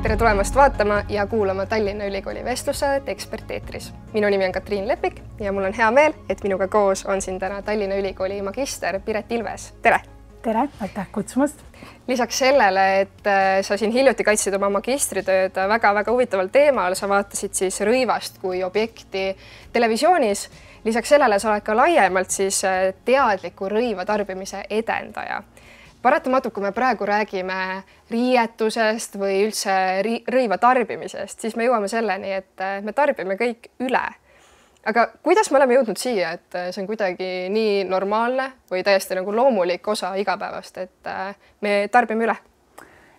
Tere tulemast vaatama ja kuulama Tallinna Ülikooli vestlussaadet Eksperteetris. Minu nimi on Katriin Lepik ja mul on hea meel, et minuga koos on siin täna Tallinna Ülikooli magister Piret Ilves. Tere! Tere, aitäh kutsumast! Lisaks sellele, et sa siin hiljuti kaitsid oma magistritööd väga-väga huvitaval teemal, sa vaatasid siis rõivast kui objekti televisioonis. Lisaks sellele sa oled ka laiemalt siis teadliku rõiva tarbimise edendaja. Paratamatult, kui me praegu räägime riietusest või üldse rõiva tarbimisest, siis me jõuame selleni, et me tarbime kõik üle. Aga kuidas me oleme jõudnud siia, et see on kuidagi nii normaalne või täiesti nagu loomulik osa igapäevast, et me tarbime üle?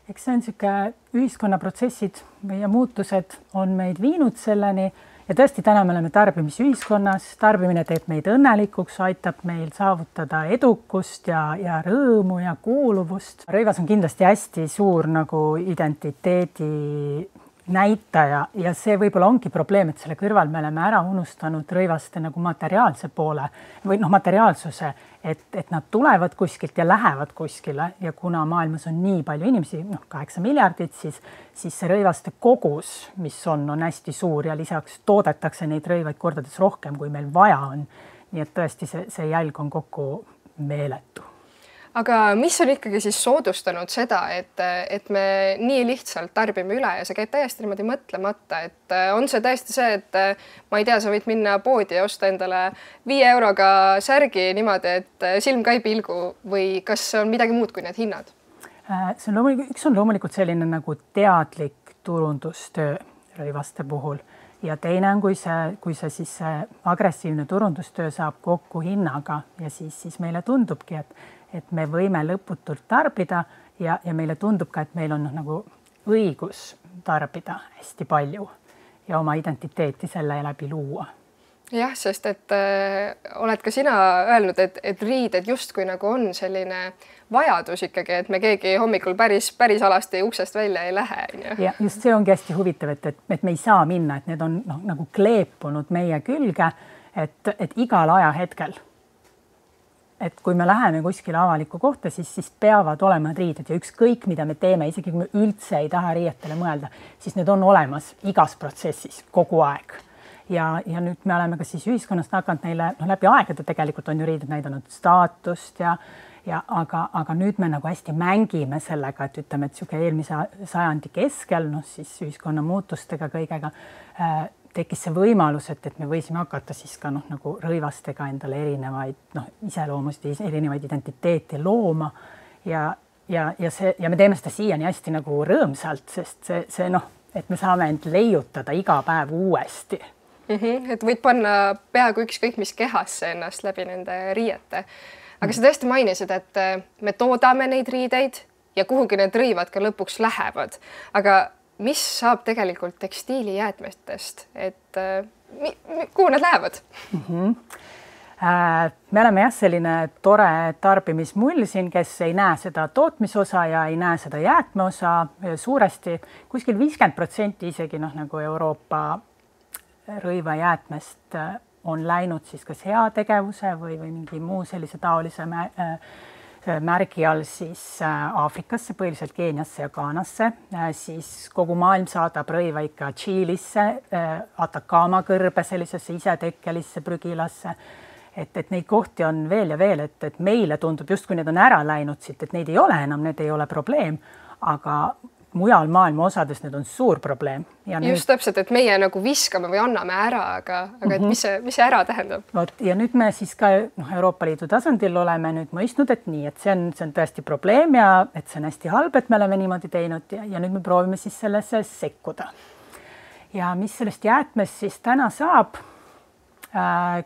Eks see on niisugune ühiskonnaprotsessid ja muutused on meid viinud selleni ja tõesti täna me oleme tarbimisühiskonnas. Tarbimine teeb meid õnnelikuks, aitab meil saavutada edukust ja rõõmu ja kuuluvust. Rõivas on kindlasti hästi suur nagu identiteedi näitaja ja see võib-olla ongi probleem, et selle kõrval me oleme ära unustanud rõivaste nagu materiaalse poole või materiaalsuse, et nad tulevad kuskilt ja lähevad kuskile ja kuna maailmas on nii palju inimesi, 8 miljardit, siis see rõivaste kogus, mis on hästi suur ja lisaks toodetakse neid rõivaid kordades rohkem, kui meil vaja on. Nii et tõesti see jälg on kokku meeletu. Aga mis on ikkagi siis soodustanud seda, et me nii lihtsalt tarbime üle ja see käib täiesti niimoodi mõtlemata, et on see täiesti see, et ma ei tea, sa võid minna poodi ja osta endale 5 euroga särgi niimoodi, et silm ka ei pilgu või kas on midagi muud kui need hinnad? Üks on loomulikult selline nagu teadlik turundustöö rõivaste puhul ja teine on, kui see agressiivne turundustöö saab kokku hinnaga ja siis meile tundubki, et me võime lõputult tarbida ja meile tundub ka, et meil on nagu õigus tarbida hästi palju ja oma identiteeti selle läbi luua. Jah, sest et oled ka sina öelnud, et riided justkui nagu on selline vajadus ikkagi, et me keegi hommikul päris alasti uksest välja ei lähe. Ja just see ongi hästi huvitav, et me ei saa minna, et need on nagu kleepunud meie külge, et igal ajahetkel. Et kui me läheme kuskile avalikku kohta, siis peavad olema riided ja ükskõik, mida me teeme, isegi kui me üldse ei taha riietele mõelda, siis need on olemas igas protsessis kogu aeg. Ja nüüd me oleme ka siis ühiskonnast hakanud neile, läbi aegade tegelikult on ju riided näidanud staatust aga nüüd me nagu hästi mängime sellega, et ütleme, et eelmise sajandi keskel, siis ühiskonna muutustega kõigega tekkis see võimalus, et me võisime hakata siis ka nagu rõivastega endale erinevaid iseloomust, erinevaid identiteete looma ja me teeme seda siiani hästi nagu rõõmsalt, sest see et me saame end leiutada iga päev uuesti. Et võid panna peaaegu ükskõik mis kehasse ennast läbi nende riiete. Aga sa tõesti mainisid, et me toodame neid riideid ja kuhugi need rõivad ka lõpuks lähevad. Aga mis saab tegelikult tekstiilijäätmetest, et kuhu nad lähevad? Me oleme selline tore tarbimismull siin, kes ei näe seda tootmisosa ja ei näe seda jäätmeosa suuresti. Kuskil 50% isegi nagu Euroopa rõivajäätmest on läinud siis kas heategevuse või mingi muu sellise taolise märgi all siis Aafrikasse, põhiliselt Keeniasse ja Ghanasse, siis kogu maailm saadab rõiva ikka Tšiilisse, Atacama kõrbe sellisesse isetekkelisse prügilasse, et neid kohti on veel ja veel, et meile tundub just, kui need on ära läinud siit, et neid ei ole enam, need ei ole probleem, aga mujal maailma osades need on suur probleem. Ja just täpselt, et meie nagu viskame või anname ära, aga et mis see ära tähendab? Ja nüüd me siis ka Euroopa Liidu tasandil oleme nüüd mõistnud, et nii, et see on tõesti probleem ja et see on hästi halb, et me oleme niimoodi teinud ja nüüd me proovime siis sellesse sekkuda. Ja mis sellest jäätmest siis täna saab?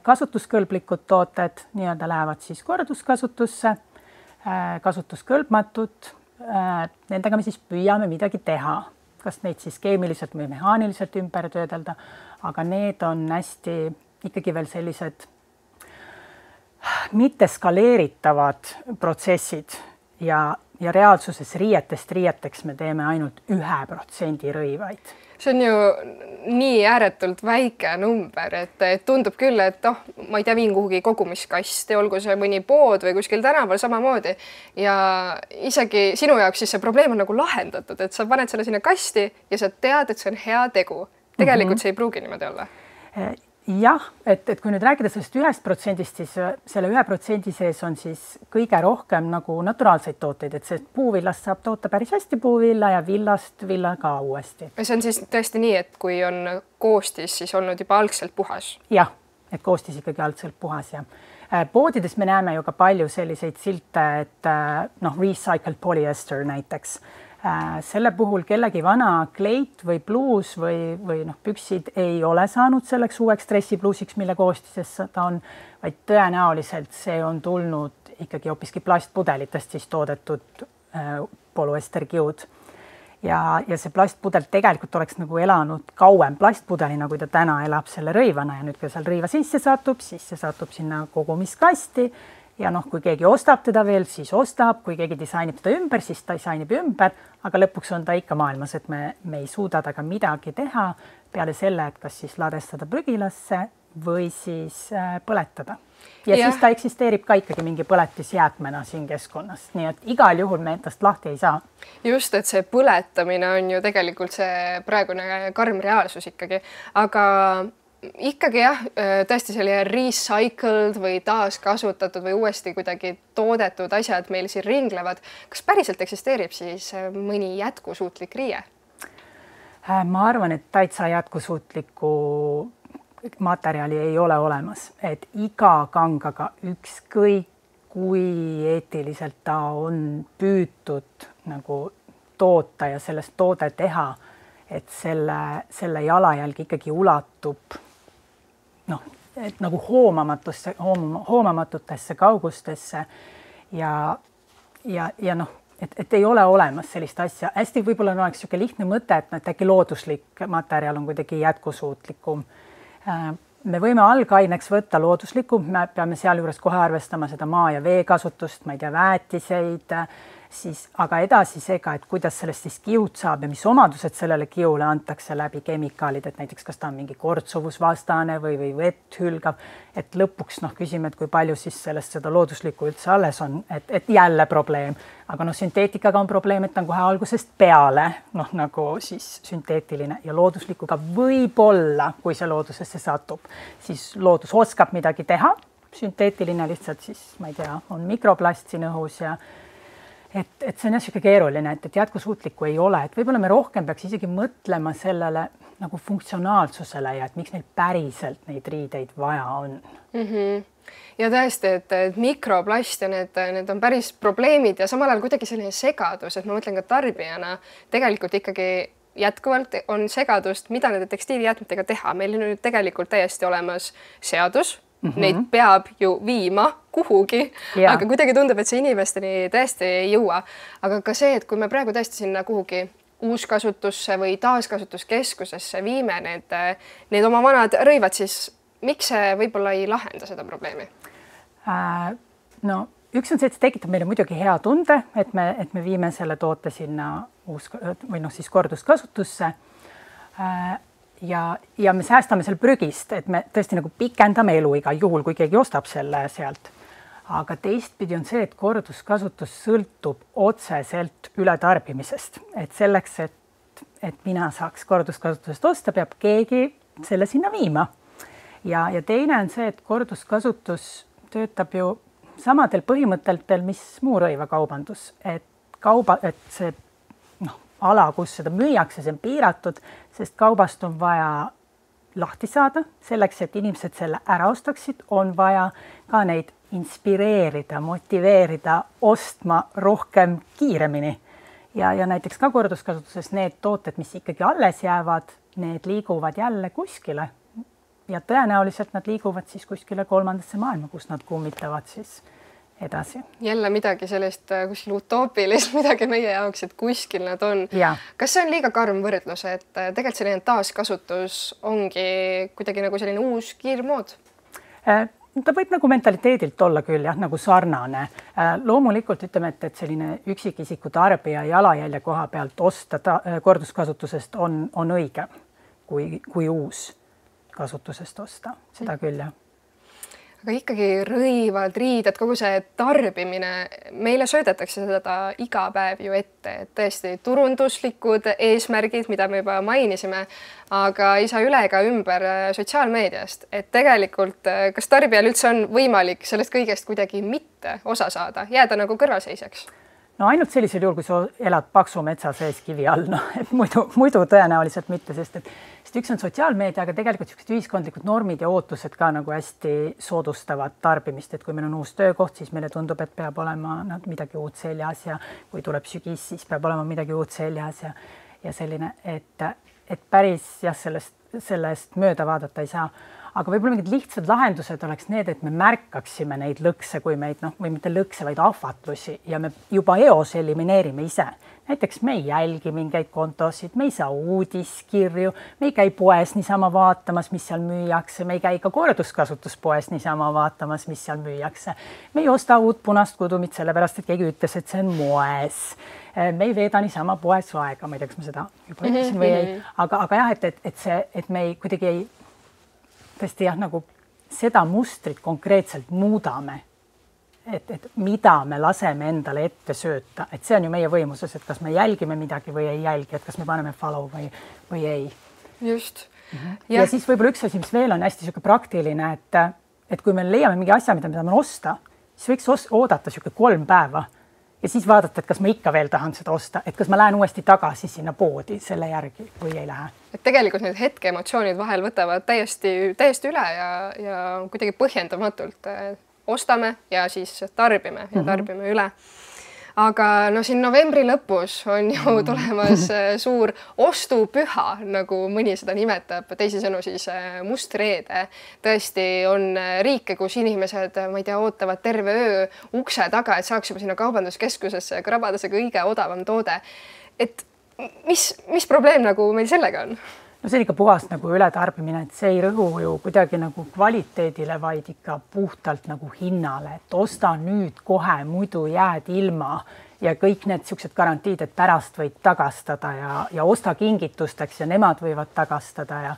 Kasutuskõlblikud tooted nii-öelda lähevad siis korduskasutusse, kasutuskõlbmatud. Nendega me siis püüame midagi teha, kas neid siis keemiliselt või mehaaniliselt ümber töödelda, aga need on hästi ikkagi veel sellised mitte skaleeritavad protsessid ja ja reaalsuses riieteks me teeme ainult 1% rõivaid. See on ju nii ääretult väike number, et tundub küll, et ma ei tea, viin kuhugi kogumiskasti, olgu see mõni pood või kuskil tänaval samamoodi. Ja isegi sinu jaoks siis see probleem on nagu lahendatud, et sa paned selle sinna kasti ja sa tead, et see on hea tegu. Tegelikult see ei pruugi niimoodi olla. Jah, et kui nüüd rääkida sellest 1%, siis selle 1% sees on siis kõige rohkem nagu naturaalseid tooteid, et see puuvillast saab toota päris hästi puuvilla ja villast villa ka uuesti. See on siis tõesti nii, et kui on koostis, siis olnud juba algselt puhas? Jah, et koostis ikkagi algselt puhas ja poodides me näeme ju ka palju selliseid silte, et recycled polyester näiteks. Selle puhul kellegi vana kleit või pluus või püksid ei ole saanud selleks uueks dressipluusiks, mille koostises ta on, vaid tõenäoliselt see on tulnud ikkagi hoopiski plastpudelitest siis toodetud polüesterkiud. Ja see plastpudel tegelikult oleks nagu elanud kauem plastpudelina, kui ta täna elab selle rõivana ja nüüd, kui seal rõiva sisse satub, siis see satub sinna kogumiskasti. Ja kui keegi ostab teda veel, siis ostab, kui keegi disainib teda ümber, siis ta disainib ümber, aga lõpuks on ta ikka maailmas, et me ei suuda taga midagi teha peale selle, et kas siis ladestada prügilasse või siis põletada. Ja siis ta eksisteerib ka ikkagi mingi põletisjäätmena siin keskkonnas, nii et igal juhul me endast lahti ei saa. Just, et see põletamine on ju tegelikult see praegune karm reaalsus ikkagi, aga ikkagi jah, tõesti selline recycled või taaskasutatud või uuesti kuidagi toodetud asjad meil siin ringlevad. Kas päriselt eksisteerib siis mõni jätkusuutlik riie? Ma arvan, et täitsa jätkusuutlikku materjali ei ole olemas, et iga kangaga ükskõik kui eetiliselt ta on püütud nagu toota ja sellest toode teha, et selle jalajälg ikkagi ulatub et nagu hoomamatutesse kaugustesse ja et ei ole olemas sellist asja. Hästi võib-olla oleks niisugune lihtne mõte, et äkki looduslik materjal on kuidagi jätkusuutlikum. Me võime algaineks võtta looduslikku, me peame sealjuures kohe arvestama seda maa ja vee kasutust, ma ei tea, väetiseid, siis aga edasi seega, et kuidas sellest siis kiud saab ja mis omadused sellele kiule antakse läbi kemikaalid, et näiteks kas ta on mingi kortsuvusvastane või vett hülgav, et lõpuks küsime, et kui palju siis sellest seda looduslikku üldse alles on, et jälle probleem. Aga sünteetikaga on probleem, et ta on kohe algusest peale nagu siis sünteetiline ja looduslikuga võib-olla, kui see loodusesse satub, siis loodus oskab midagi teha, sünteetiline lihtsalt siis, ma ei tea, on mikroplast siin õhus ja et see on niisugune keeruline, et jätkusuutlikku ei ole, et võib-olla me rohkem peaks isegi mõtlema sellele nagu funktsionaalsusele ja et miks meil päriselt neid riideid vaja on. Ja tõesti, et mikroplast ja need on päris probleemid ja samal ajal kuidagi selline segadus, et ma mõtlen ka tarbijana tegelikult ikkagi jätkuvalt on segadust, mida nende tekstiilijäätmetega teha. Meil on nüüd tegelikult täiesti olemas seadus, neid peab ju viima kuhugi, aga kuidagi tundub, et see inimesteni tõesti ei jõua. Aga ka see, et kui me praegu tõesti sinna kuhugi uuskasutusse või taaskasutuskeskusesse viime need oma vanad rõivad, siis miks see võib-olla ei lahenda seda probleemi? Üks on see, et see tekitab meile muidugi hea tunde, et me viime selle toote sinna siis korduskasutusse ja me säästame seal prügist, et me tõesti nagu pikendame elu igal juhul, kui keegi ostab selle sealt. Aga teistpidi on see, et korduskasutus sõltub otseselt ületarbimisest, et selleks, et mina saaks korduskasutusest osta, peab keegi selle sinna viima. Ja teine on see, et korduskasutus töötab ju samadel põhimõttel, mis muu rõivakaubandus, et see ala, kus seda müüakse, see on piiratud, sest kaubast on vaja lahti saada. Selleks, et inimesed selle ära ostaksid, on vaja ka neid inspireerida, motiveerida, ostma rohkem kiiremini. Ja näiteks ka korduskasutuses need tooted, mis ikkagi alles jäävad, need liiguvad jälle kuskile. Ja tõenäoliselt nad liiguvad siis kuskile kolmandasse maailma, kus nad kummitavad siis edasi. Jälle midagi sellist kuskil utoopilist, midagi meie jaoks, et kuskil nad on. Ja. Kas see on liiga karm võrdlus, et tegelikult selline taaskasutus ongi kuidagi nagu selline uus kiirmood? ta võib nagu mentaliteedilt olla küll jah, nagu sarnane. Loomulikult ütleme, et selline üksikisiku tarbija jalajälje koha pealt osta korduskasutusest on õige, kui uus kasutusest osta, seda küll jah. Aga ikkagi rõivad, riided, kogu see tarbimine, meile söödetakse seda iga päev ju ette, et tõesti turunduslikud eesmärgid, mida me juba mainisime, aga ei saa üle ega ümber sotsiaalmeediast, et tegelikult kas tarbijal üldse on võimalik sellest kõigest kuidagi mitte osa saada, jääda nagu kõrvalseisjaks? No ainult sellisel juhul, kui sa elad paksu metsa sees kivi all, et muidu tõenäoliselt mitte, sest üks on sotsiaalmeedia, aga tegelikult sellised ühiskondlikud normid ja ootused ka nagu hästi soodustavad tarbimist, et kui meil on uus töökoht, siis meile tundub, et peab olema midagi uut seljas ja kui tuleb sügis, siis peab olema midagi uut seljas ja selline, et päris jah, sellest mööda vaadata ei saa. Aga võib-olla mingid lihtsad lahendused oleks need, et me märkaksime neid lõkse, kui meid või mitte lõkse, vaid ahvatlusi ja me juba eos elimineerime ise. Näiteks me ei jälgi mingeid kontosid, me ei saa uudiskirju, me ei käi poes niisama vaatamas, mis seal müüakse, me ei käi ka korduskasutuspoes niisama vaatamas, mis seal müüakse. Me ei osta uut punast kudumit sellepärast, et keegi ütles, et see on moes. Me ei veeda niisama poes aega, ma ei tea, kas ma seda juba ütlesin või ei, aga jah, et me kuidagi ei tõesti jah, nagu seda mustrit konkreetselt muudame, et mida me laseme endale ette sööta, et see on ju meie võimuses, et kas me jälgime midagi või ei jälgi, et kas me paneme follow või ei. Just. Ja siis võib-olla üks asi, mis veel on hästi praktiline, et kui me leiame mingi asja, mida me tahame osta, siis võiks oodata 3 päeva ja siis vaadata, et kas ma ikka veel tahan seda osta, et kas ma lähen uuesti tagasi sinna poodi selle järgi või ei lähe. Et tegelikult need hetke emotsioonid vahel võtavad täiesti üle ja kuidagi põhjendamatult ostame ja siis tarbime ja tarbime üle. Aga siin novembri lõpus on ju tulemas suur ostupüha, nagu mõni seda nimetab, teisisõnu siis must reede. Tõesti on riike, kus inimesed, ma ei tea, ootavad terve öö ukse taga, et saaks juba sinna kaubanduskeskusesse krabada see kõige odavam toode. Et mis probleem nagu meil sellega on? No see on ikka puhast nagu ületarbimine, et see ei rõhu ju kuidagi nagu kvaliteedile, vaid ikka puhtalt nagu hinnale, et osta nüüd kohe, muidu jääd ilma ja kõik need siuksed garantiid, et pärast võid tagastada ja osta kingitusteks ja nemad võivad tagastada ja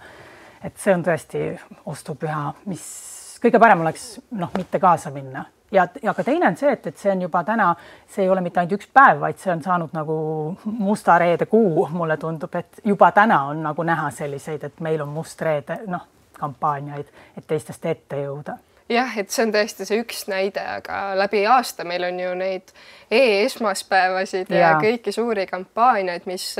et see on tõesti ostupüha, mis kõige parem oleks mitte kaasa minna. Ja ka teine on see, et see on juba täna, see ei ole mitte ainult üks päev, vaid see on saanud nagu musta reede kuu, mulle tundub, et juba täna on nagu näha selliseid, et meil on must reede kampaaniaid, et teistest ette jõuda. Jah, et see on tõesti see üks näide, aga läbi aasta meil on ju neid e-esmaspäevasid ja kõiki suuri kampaaniaid, mis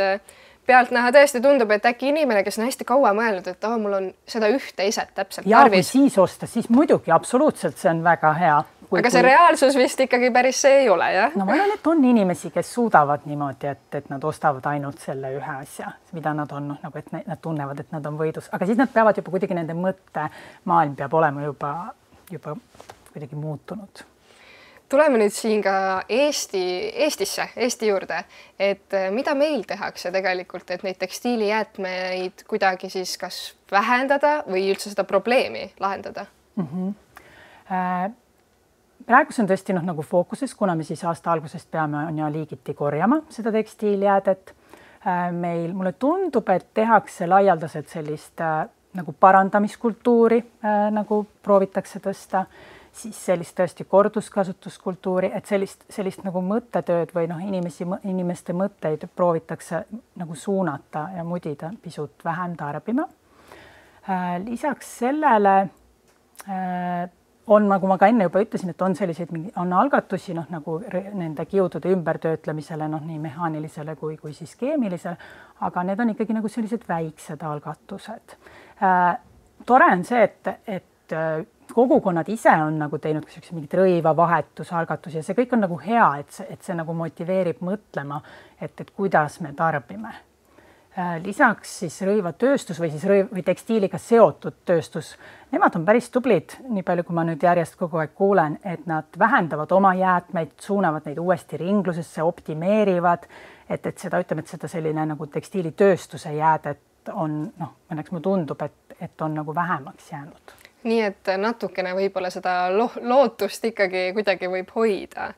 pealtnäha tõesti tundub, et äkki inimene, kes on hästi kaua mõelnud, et mul on seda ühte iset täpselt tarvis. Ja kui siis osta, siis muidugi absoluutselt see on väga hea. Aga see reaalsus vist ikkagi päris see ei ole, jah? No ma olen, et on inimesi, kes suudavad niimoodi, et nad ostavad ainult selle ühe asja, mida nad on, nagu et nad tunnevad, et nad on võidus. Aga siis nad peavad juba kuidagi nende mõttemaailm peab olema juba kuidagi muutunud. Tuleme nüüd siin ka Eesti juurde, et mida meil tehakse tegelikult, et neid tekstiilijäätmeid kuidagi siis kas vähendada või üldse seda probleemi lahendada? Praegu see on tõesti nagu fookuses, kuna me siis aasta algusest peame liigiti korjama seda tekstiilijäädet. Mulle tundub, et tehakse laialdaselt sellist nagu parandamiskultuuri nagu proovitakse tõsta, siis sellist tõesti korduskasutuskultuuri, et sellist nagu mõttetööd või inimeste mõtteid proovitakse nagu suunata ja mudida pisut vähem tarbima. Lisaks sellele on, nagu ma ka enne juba ütlesin, et on selliseid on algatusi nagu nende kiudude ümbertöötlemisele, nii mehaanilisele kui siis keemilisele, aga need on ikkagi nagu sellised väiksed algatused. Tore on see, et kogukonnad ise on nagu teinud mingit rõiva vahetusalgatusi ja see kõik on nagu hea, et see nagu motiveerib mõtlema, et kuidas me tarbime. Lisaks siis rõivatööstus või tekstiiliga seotud tööstus, nemad on päris tublid, nii palju kui ma nüüd järjest kogu aeg kuulen, et nad vähendavad oma jäätmeid, suunavad neid uuesti ringlusesse, optimeerivad, et seda selline nagu tekstiilitööstuse jäädet on, õnneks mulle tundub, et on nagu vähemaks jäänud. nii et natukene võib-olla seda lootust ikkagi kuidagi võib hoida.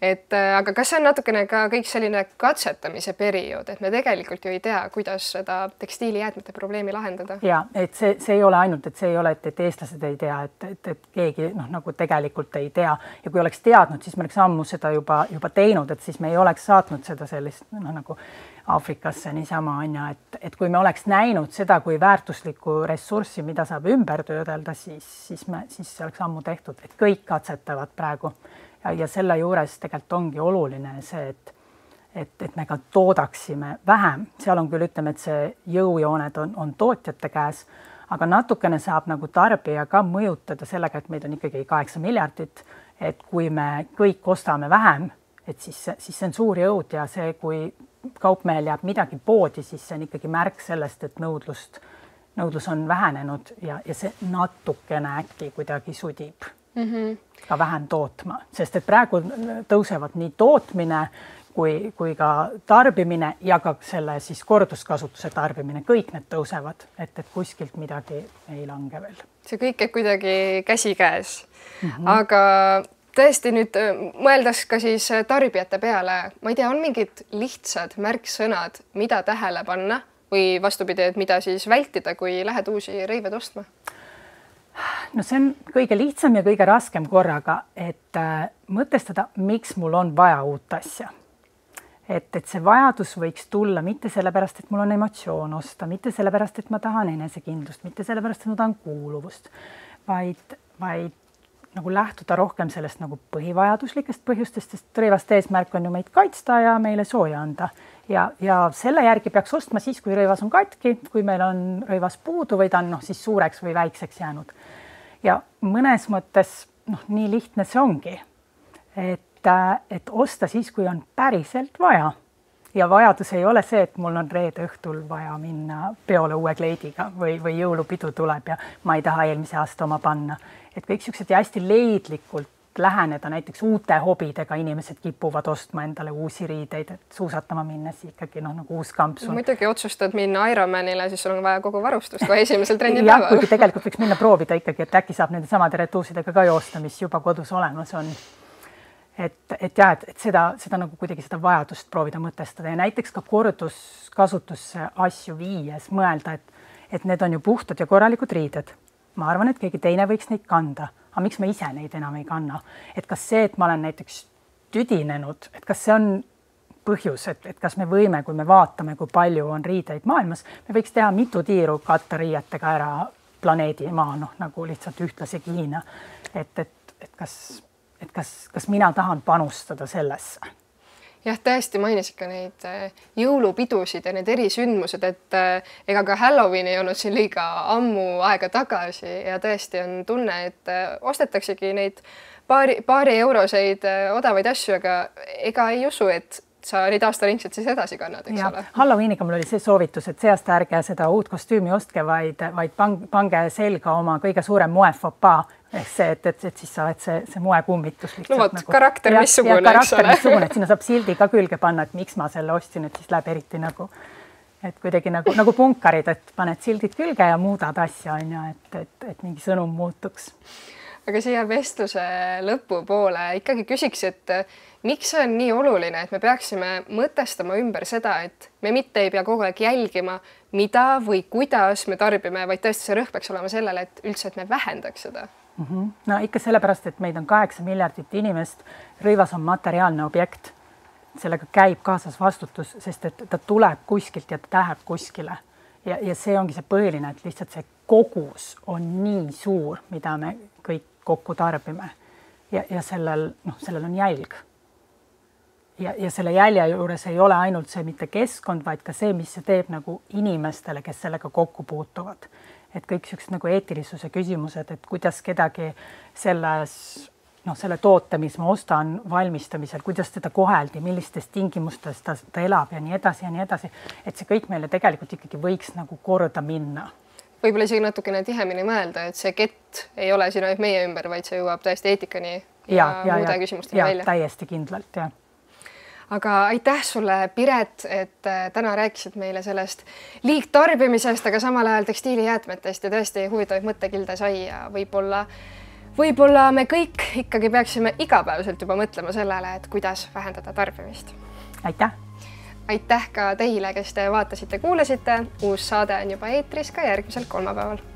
Aga kas see on natukene ka kõik selline katsetamise periood, et me tegelikult ju ei tea, kuidas seda tekstiilijäätmete probleemi lahendada? Ja, et see ei ole ainult, et see ei ole, et eestlased ei tea, et keegi nagu tegelikult ei tea. Ja kui oleks teadnud, siis me oleks ammu seda juba teinud, et siis me ei oleks saatnud seda sellist nagu Aafrikasse niisama on ja, et kui me oleks näinud seda kui väärtuslikku ressurssi, mida saab ümber töödelda, siis see oleks ammu tehtud, et kõik katsetavad praegu ja selle juures tegelikult ongi oluline see, et me ka toodaksime vähem. Seal on küll, ütleme, et see jõujooned on tootjate käes, aga natukene saab nagu tarbija ka mõjutada sellega, et meid on ikkagi 8 miljardit, et kui me kõik ostame vähem, et siis see on suur jõud ja see, kui kaupmehel jääb midagi poodi, siis see on ikkagi märk sellest, et nõudlus on vähenenud ja see natukene äkki kuidagi sudib ka vähem tootma, sest et praegu tõusevad nii tootmine kui ka tarbimine ja ka selle siis korduskasutuse tarbimine, kõik need tõusevad, et kuskilt midagi ei lange veel. See kõik käib kuidagi käsikäes, aga tõesti nüüd mõeldes ka siis tarbijate peale, ma ei tea, on mingid lihtsad märksõnad, mida tähele panna või vastupidi, et mida siis vältida, kui lähed uusi rõivaid ostma? No see on kõige lihtsam ja kõige raskem korraga, et mõtestada, miks mul on vaja uut asja. Et see vajadus võiks tulla mitte sellepärast, et mul on emotsioon osta, mitte sellepärast, et ma tahan enesekindlust, mitte sellepärast, et ma tahan kuuluvust, vaid nagu lähtuda rohkem sellest nagu põhivajaduslikest põhjustest, sest rõivaste eesmärk on ju meid kaitsta ja meile sooja anda. Ja selle järgi peaks ostma siis, kui rõivas on katki, kui meil on rõivas puudu või ta on siis suureks või väikseks jäänud. Ja mõnes mõttes nii lihtne see ongi, et osta siis, kui on päriselt vaja. Ja vajadus ei ole see, et mul on reede õhtul vaja minna peole uue kleidiga või jõulupidu tuleb ja ma ei taha eelmise aasta oma panna. Et kõik siuksed hästi leidlikult läheneda, näiteks uute hobidega inimesed kipuvad ostma endale uusi riideid, et suusatama minnes ikkagi nagu uus kampsu. Muidugi otsustad minna Ironmanile, siis sul on vaja kogu varustust kohe esimesel trennipäeval. Kuigi tegelikult võiks minna proovida ikkagi, et äkki saab nende samade retuusidega ka joosta, mis juba kodus olemas on. Et seda nagu kuidagi seda vajadust proovida mõtestada ja näiteks ka korduskasutusse asju viies mõelda, et need on ju puhtad ja korralikud riided. Ma arvan, et keegi teine võiks neid kanda, aga miks ma ise neid enam ei kanna? Et kas see, et ma olen näiteks tüdinenud, et kas see on põhjus, et kas me võime, kui me vaatame, kui palju on riideid maailmas, me võiks teha mitu tiiru katta riietega ära planeedi maa, nagu lihtsalt ühtlase kiina. Et kas mina tahan panustada sellesse? Jah, tõesti mainisid ka neid jõulupidusid ja need erisündmused, et ega ka Halloween ei olnud siin liiga ammu aega tagasi ja tõesti on tunne, et ostetaksegi neid paari euroseid odavaid asju, aga ega ei usu, et sa neid aastaringselt siis edasi kannad, eks ole? Halloweeniga mul oli see soovitus, et see aasta ärge seda uut kostüümi ostke, vaid pange selga oma kõige suurem moefopaa. Ehk see, et siis sa oled see moekummitus. No vot, karakter missugune, eks ole. Et sinna saab sildi ka külge panna, et miks ma selle ostsin, et siis läheb eriti et kuidagi nagu punkarid, et paned sildid külge ja muudad asja, et mingi sõnum muutuks. Aga siia vestluse lõpupoole ikkagi küsiks, et miks see on nii oluline, et me peaksime mõtestama ümber seda, et me mitte ei pea kogu aeg jälgima, mida või kuidas me tarbime, vaid tõesti see rõhk peaks olema sellele, et üldse, et me vähendaks seda. No ikka sellepärast, et meid on 8 miljardit inimest, rõivas on materiaalne objekt, sellega käib kaasas vastutus, sest et ta tuleb kuskilt ja ta läheb kuskile. Ja see ongi see põhiline, et lihtsalt see kogus on nii suur, mida me kõik kokku tarbime ja sellel on jälg. Ja selle jälje juures ei ole ainult see mitte keskkond, vaid ka see, mis see teeb nagu inimestele, kes sellega kokku puutuvad. Et kõik siuksed nagu eetilisuse küsimused, et kuidas kedagi selle toote, mis ma ostan valmistamisel, kuidas teda koheldi, millistes tingimustes ta elab ja nii edasi ja nii edasi. Et see kõik meile tegelikult ikkagi võiks nagu korda minna. Võib-olla isegi natukene tihemini mõelda, et see kett ei ole siin ainult meie ümber, vaid see jõuab täiesti eetikani ja muude küsimustele välja. Täiesti kindlalt, jah. aga aitäh sulle, Piret, et täna rääkisid meile sellest liigtarbimisest, aga samal ajal tekstiilijäätmetest ja tõesti huvitavaid mõttekilde sai ja võib-olla me kõik ikkagi peaksime igapäevaselt juba mõtlema sellele, et kuidas vähendada tarbimist. Aitäh! Aitäh ka teile, kes te vaatasite, kuulasite. Uus saade on juba eetris ka järgmisel kolmapäeval.